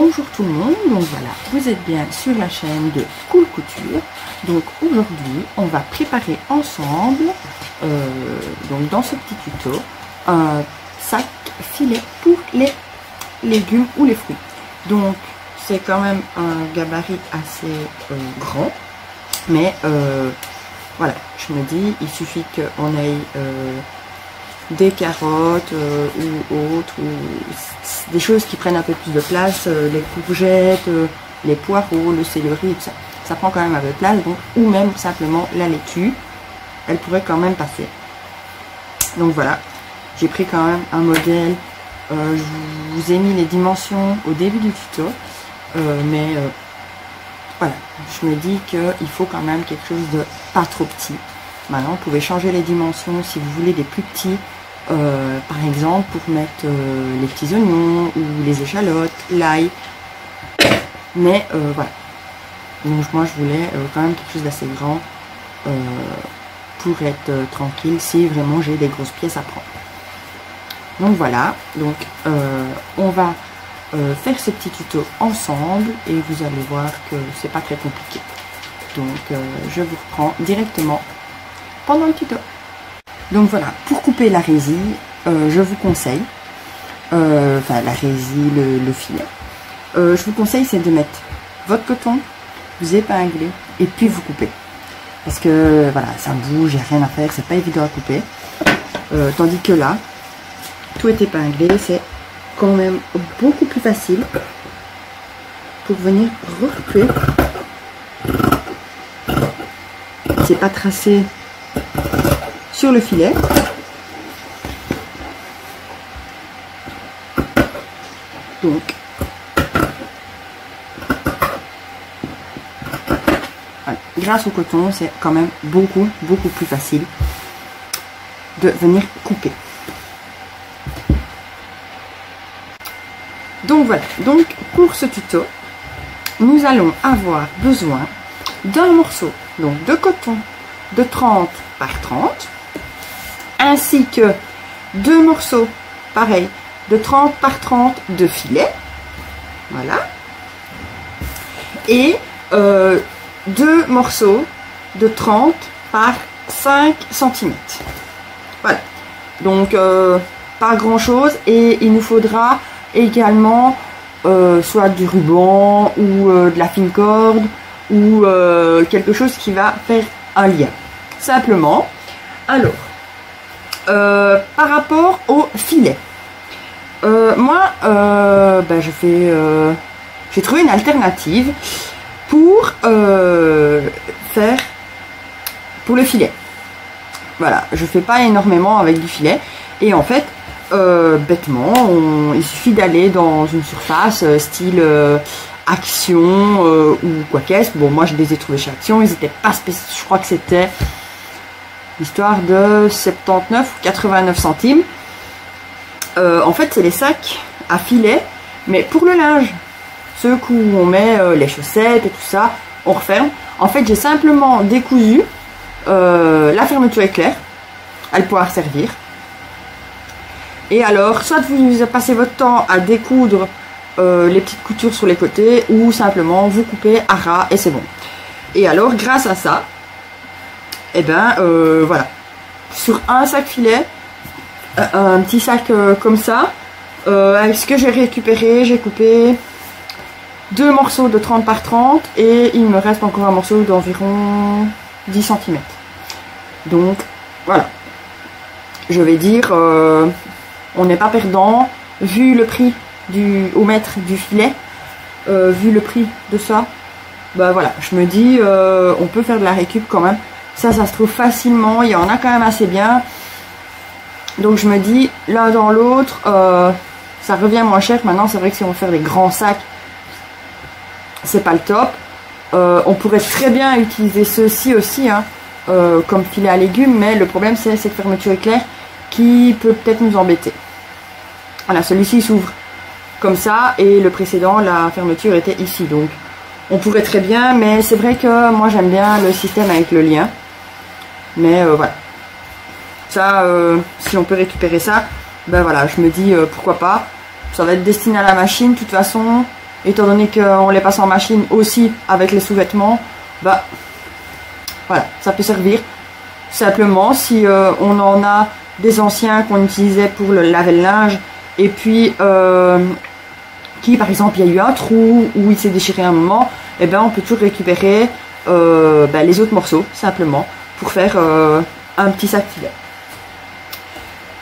Bonjour tout le monde, donc voilà, vous êtes bien sur la chaîne de Cool Couture. Donc aujourd'hui, on va préparer ensemble, donc dans ce petit tuto, un sac filet pour les légumes ou les fruits. Donc c'est quand même un gabarit assez grand, mais voilà, je me dis, il suffit qu'on aille des carottes ou autres, ou des choses qui prennent un peu plus de place, les courgettes, les poireaux, le céleri, tout ça. Ça prend quand même un peu de place, donc, ou même simplement la laitue, elle pourrait quand même passer. Donc voilà, j'ai pris quand même un modèle, je vous ai mis les dimensions au début du tuto, mais voilà, je me dis qu'il faut quand même quelque chose de pas trop petit. Maintenant, vous pouvez changer les dimensions si vous voulez des plus petits, par exemple pour mettre les petits oignons ou les échalotes, l'ail. Mais voilà. Donc moi je voulais quand même quelque chose d'assez grand pour être tranquille si vraiment j'ai des grosses pièces à prendre. Donc voilà, donc on va faire ce petit tuto ensemble et vous allez voir que c'est pas très compliqué. Donc je vous reprends directement pendant le tuto. Donc voilà, pour couper la résille, je vous conseille, enfin la résille, le filet, je vous conseille c'est de mettre votre coton, vous épinglez et puis vous coupez. Parce que voilà, ça bouge, il n'y a rien à faire, c'est pas évident à couper. Tandis que là, tout est épinglé, c'est quand même beaucoup plus facile pour venir recouper. C'est pas tracé sur le filet. Donc voilà. Grâce au coton, c'est quand même beaucoup plus facile de venir couper. Donc voilà, donc pour ce tuto, nous allons avoir besoin d'un morceau donc de coton de 30 par 30, ainsi que deux morceaux, pareil, de 30 par 30 de filet, voilà, et deux morceaux de 30 par 5 cm. Voilà, donc pas grand chose, et il nous faudra également soit du ruban ou de la fine corde ou quelque chose qui va faire un lien. Simplement, alors, par rapport au filet, moi, j'ai trouvé une alternative pour faire pour le filet. Voilà, je fais pas énormément avec du filet, et en fait, bêtement, il suffit d'aller dans une surface style Action ou quoi qu'est-ce. Bon, moi je les ai trouvés chez Action, ils étaient pas spécifiques, je crois que c'était l'histoire de 79 ou 89 centimes. En fait, c'est les sacs à filet, mais pour le linge, ceux où on met les chaussettes et tout ça, on referme. En fait, j'ai simplement décousu la fermeture éclair, elle pourra servir. Et alors, soit vous passez votre temps à découdre les petites coutures sur les côtés, ou simplement vous coupez à ras et c'est bon. Et alors, grâce à ça, et ben voilà, sur un sac filet, un petit sac comme ça, avec ce que j'ai récupéré, j'ai coupé deux morceaux de 30 par 30 et il me reste encore un morceau d'environ 10 cm. Donc voilà, je vais dire, on n'est pas perdant vu le prix au mètre du filet, vu le prix de ça. Bah voilà, je me dis, on peut faire de la récup quand même. Ça se trouve facilement, il y en a quand même assez bien. Donc je me dis, l'un dans l'autre, ça revient moins cher. Maintenant, c'est vrai que si on veut faire des grands sacs, c'est pas le top. On pourrait très bien utiliser ceux-ci aussi, hein, comme filet à légumes, mais le problème c'est cette fermeture éclair qui peut peut-être nous embêter. Voilà, celui-ci s'ouvre comme ça et le précédent, la fermeture était ici, donc on pourrait très bien, mais c'est vrai que moi j'aime bien le système avec le lien. Mais voilà, ça, si on peut récupérer ça, ben voilà, je me dis pourquoi pas. Ça va être destiné à la machine, de toute façon, étant donné qu'on les passe en machine aussi avec les sous-vêtements, bah voilà, ça peut servir. Simplement, si on en a des anciens qu'on utilisait pour le laver le linge, et puis qui par exemple il y a eu un trou ou il s'est déchiré un moment, et ben on peut toujours récupérer les autres morceaux simplement pour faire un petit sac filet.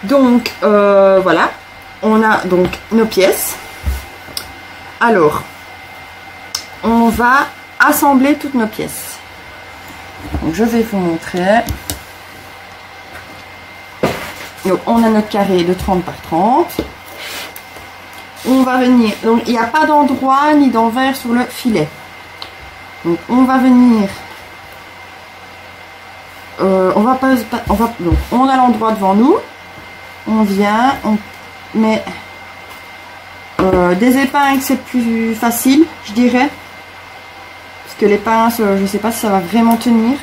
Donc voilà, on a donc nos pièces. Alors on va assembler toutes nos pièces. Donc je vais vous montrer. Donc on a notre carré de 30 par 30. On va venir, donc il n'y a pas d'endroit ni d'envers sur le filet. Donc on va venir, donc on a l'endroit devant nous. On vient, on met des épingles, c'est plus facile, je dirais. Parce que les pinces, je ne sais pas si ça va vraiment tenir.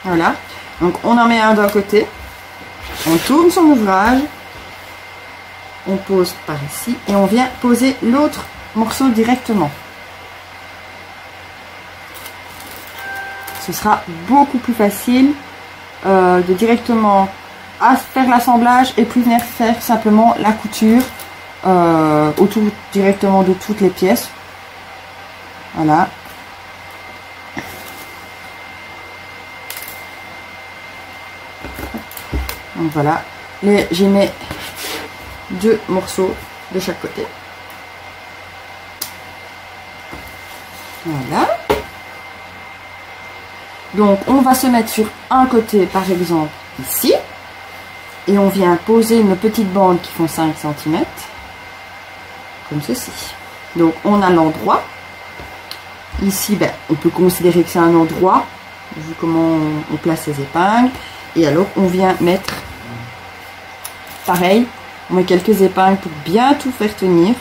Voilà, donc on en met un d'un côté, on tourne son ouvrage, on pose par ici et on vient poser l'autre morceau directement. Ce sera beaucoup plus facile de directement faire l'assemblage et puis venir faire simplement la couture autour directement de toutes les pièces. Voilà. Donc voilà, j'ai mis 2 morceaux de chaque côté. Voilà. Donc on va se mettre sur un côté par exemple ici. Et on vient poser nos petites bandes qui font 5 cm. Comme ceci. Donc on a l'endroit. Ici, on peut considérer que c'est un endroit, vu comment on place les épingles. Et alors on vient mettre, pareil, on met quelques épingles pour bien tout faire tenir.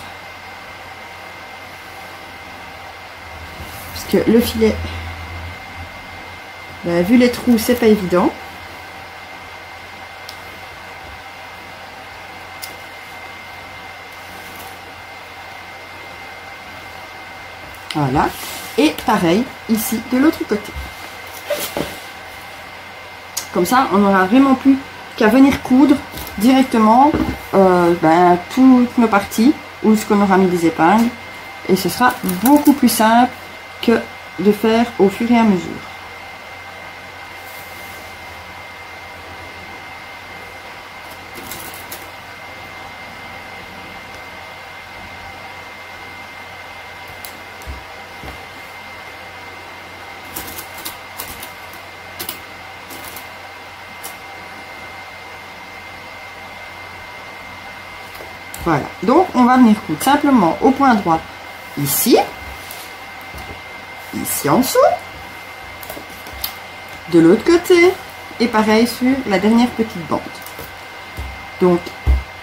Parce que le filet, vu les trous, c'est pas évident. Voilà. Et pareil, ici, de l'autre côté. Comme ça, on n'aura vraiment plus qu'à venir coudre directement toutes nos parties où ce qu'on aura mis des épingles. Et ce sera beaucoup plus simple que de faire au fur et à mesure. Voilà, donc on va venir coudre simplement au point droit ici, ici en dessous, de l'autre côté, et pareil sur la dernière petite bande. Donc,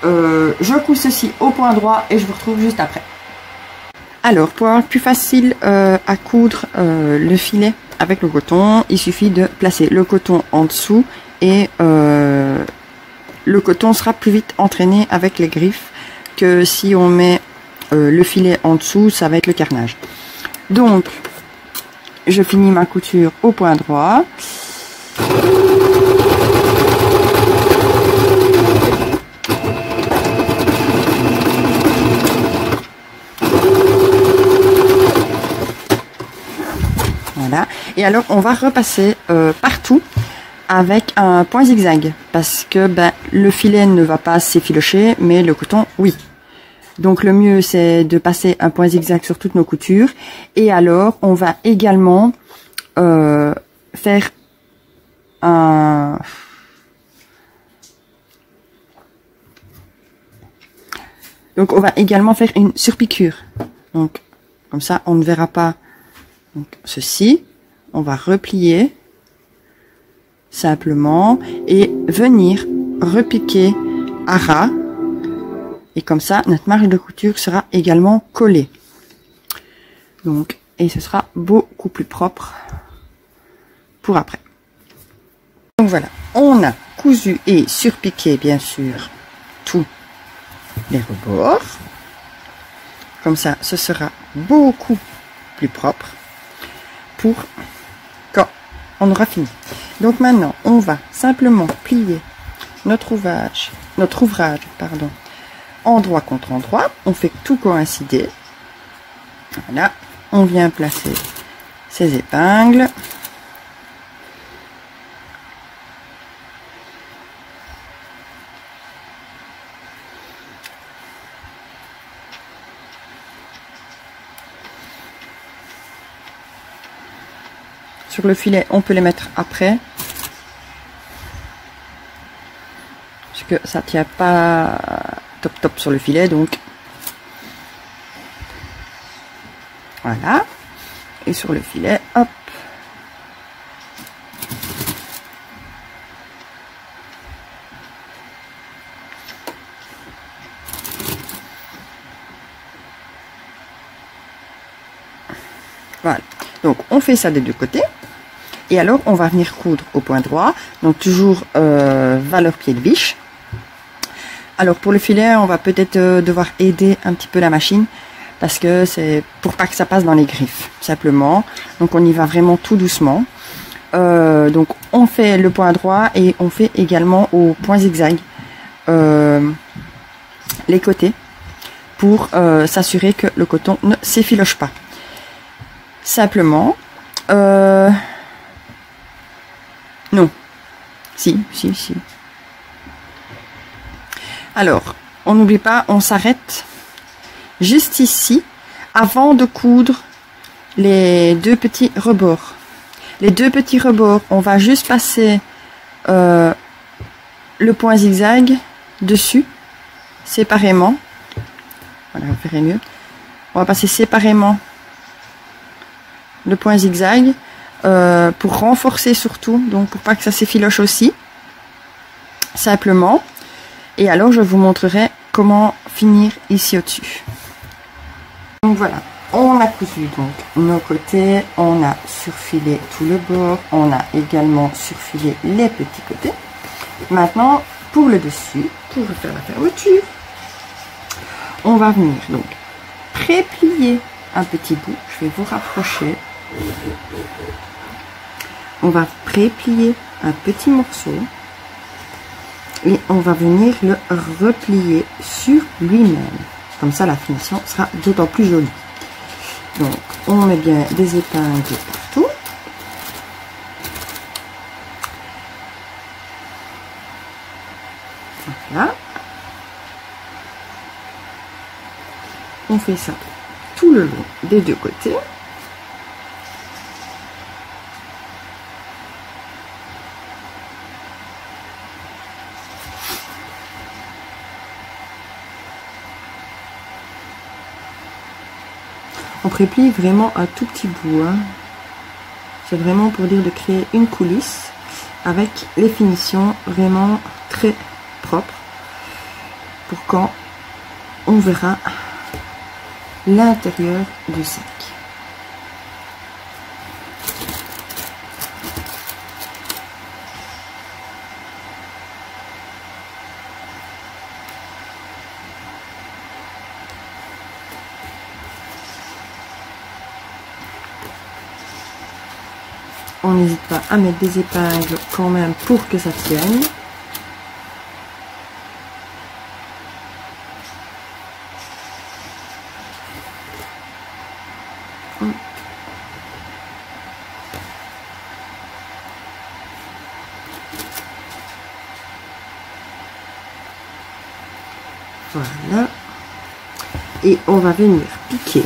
je couds ceci au point droit et je vous retrouve juste après. Alors, pour avoir plus facile à coudre le filet avec le coton, il suffit de placer le coton en dessous et le coton sera plus vite entraîné avec les griffes que si on met le filet en dessous, ça va être le carnage. Donc, je finis ma couture au point droit. Voilà. Et alors, on va repasser partout avec un point zigzag parce que le filet ne va pas s'effilocher, mais le coton, oui. Donc le mieux c'est de passer un point zigzag sur toutes nos coutures. Et alors on va également faire un... Donc on va également faire une surpiqûre. Donc comme ça on ne verra pas. Donc ceci, on va replier simplement et venir repiquer à ras. Et comme ça, notre marge de couture sera également collée. Donc, et ce sera beaucoup plus propre pour après. Donc voilà, on a cousu et surpiqué bien sûr tous les rebords. Comme ça, ce sera beaucoup plus propre pour quand on aura fini. Donc maintenant, on va simplement plier notre ouvrage, endroit contre endroit. On fait tout coïncider. Voilà, on vient placer ces épingles. Sur le filet, on peut les mettre après. Parce que ça tient pas top sur le filet, donc. Voilà. Et sur le filet, hop. Voilà. Donc, on fait ça des deux côtés. Et alors, on va venir coudre au point droit. Donc, toujours valeur pied de biche. Alors, pour le filet, on va peut-être devoir aider un petit peu la machine. Parce que c'est pour pas que ça passe dans les griffes, simplement. Donc, on y va vraiment tout doucement. Donc, on fait le point droit et on fait également au point zigzag les côtés. Pour s'assurer que le coton ne s'effiloche pas. Simplement... non. Si. Alors, on n'oublie pas, on s'arrête juste ici avant de coudre les deux petits rebords. Les deux petits rebords, on va juste passer le point zigzag dessus, séparément. Voilà, on ferait mieux. On va passer séparément le point zigzag. Pour renforcer surtout, donc pour pas que ça s'effiloche aussi, simplement. Et alors je vous montrerai comment finir ici au-dessus. Donc voilà, on a cousu donc nos côtés, on a surfilé tout le bord, on a également surfilé les petits côtés. Maintenant pour le dessus, pour faire la fermeture, on va venir donc pré-plier un petit bout. Je vais vous rapprocher. On va pré-plier un petit morceau et on va venir le replier sur lui-même. Comme ça, la finition sera d'autant plus jolie. Donc, on met bien des épingles partout. Voilà. On fait ça tout le long des deux côtés. On préplie vraiment un tout petit bout. Hein. C'est vraiment pour dire de créer une coulisse avec les finitions vraiment très propres pour quand on verra l'intérieur du sac. On n'hésite pas à mettre des épingles quand même pour que ça tienne. Voilà. Et on va venir piquer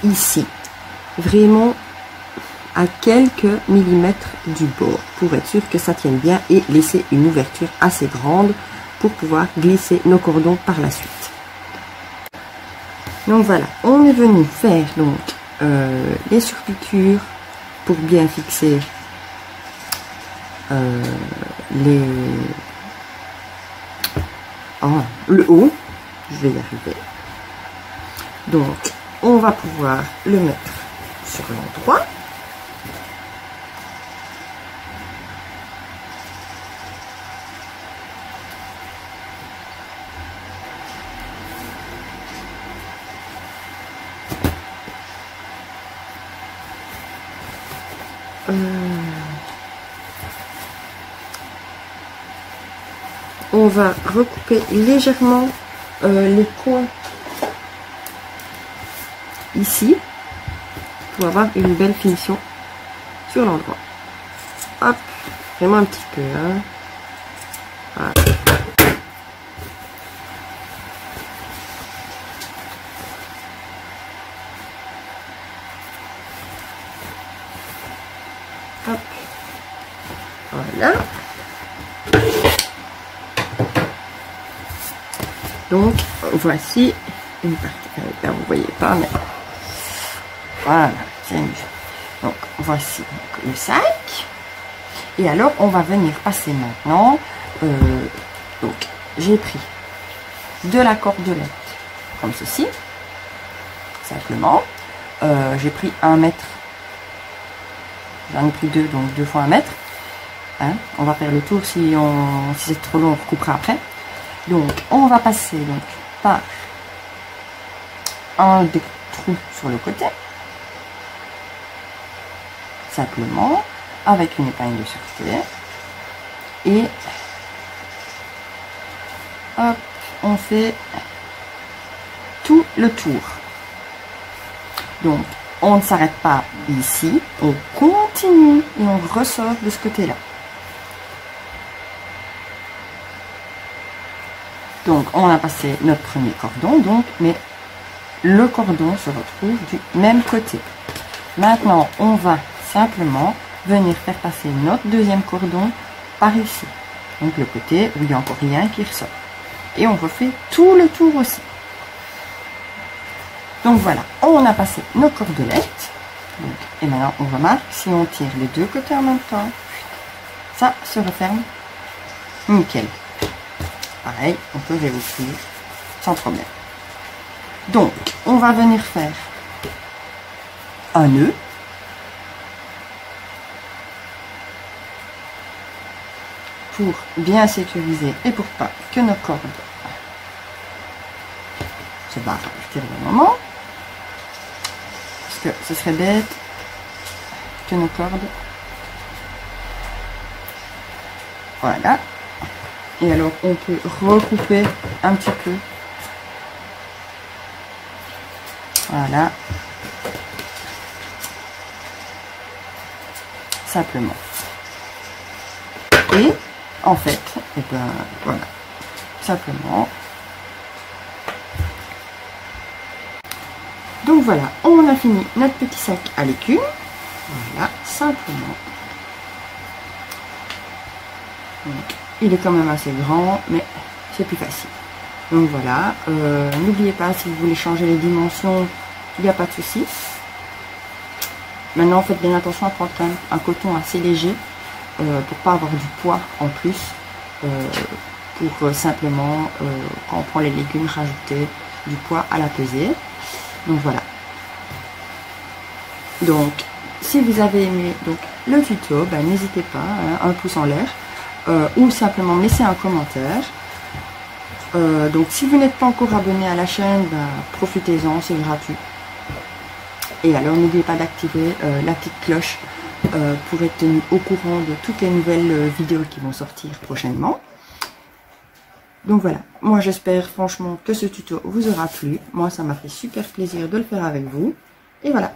ici, vraiment à quelques millimètres du bord pour être sûr que ça tienne bien et laisser une ouverture assez grande pour pouvoir glisser nos cordons par la suite. Donc voilà, on est venu faire donc les surpiqûres pour bien fixer le haut. Je vais y arriver. Donc on va pouvoir le mettre sur l'endroit. On va recouper légèrement les coins ici pour avoir une belle finition sur l'endroit. Hop, vraiment un petit peu. Hein. Voilà. Hop. Voilà. Donc, voici une partie. Là, vous voyez pas, mais voilà, c'est mieux. Donc, voici donc, le sac. Et alors, on va venir passer maintenant. Donc, j'ai pris de la cordelette comme ceci, simplement. J'ai pris 1 mètre. J'en ai pris 2, donc 2 fois 1 mètre. Hein, on va faire le tour. Si c'est trop long, on recoupera après. Donc, on va passer donc par un des trous sur le côté, simplement, avec une épingle de sûreté. Et hop, on fait tout le tour. Donc, on ne s'arrête pas ici, on continue et on ressort de ce côté-là. Donc, on a passé notre premier cordon, donc, mais le cordon se retrouve du même côté. Maintenant, on va simplement venir faire passer notre deuxième cordon par ici. Donc, le côté où il n'y a encore rien qui ressort. Et on refait tout le tour aussi. Donc, voilà, on a passé nos cordelettes. Donc, et maintenant, on remarque, si on tire les deux côtés en même temps, ça se referme nickel. Pareil, on peut réouvrir sans problème. Donc, on va venir faire un nœud. Pour bien sécuriser et pour pas que nos cordes se barrent à partir d'un moment. Parce que ce serait bête que nos cordes... Voilà. Et alors, on peut recouper un petit peu. Voilà. Simplement. Et, en fait, et ben, voilà. Simplement. Donc voilà, on a fini notre petit sac à l'écume. Voilà, simplement. Donc, il est quand même assez grand, mais c'est plus facile. Donc voilà, n'oubliez pas, si vous voulez changer les dimensions, il n'y a pas de souci. Maintenant, faites bien attention à prendre un coton assez léger pour pas avoir du poids en plus. Pour simplement, quand on prend les légumes, rajouter du poids à la pesée. Donc voilà. Donc, si vous avez aimé donc, le tuto, ben, n'hésitez pas, hein, un pouce en l'air. Ou simplement me laisser un commentaire. Donc si vous n'êtes pas encore abonné à la chaîne, ben, profitez-en, c'est gratuit. Et alors n'oubliez pas d'activer la petite cloche pour être tenu au courant de toutes les nouvelles vidéos qui vont sortir prochainement. Donc voilà, moi j'espère franchement que ce tuto vous aura plu. Moi ça m'a fait super plaisir de le faire avec vous. Et voilà.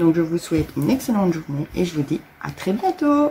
Donc je vous souhaite une excellente journée et je vous dis à très bientôt.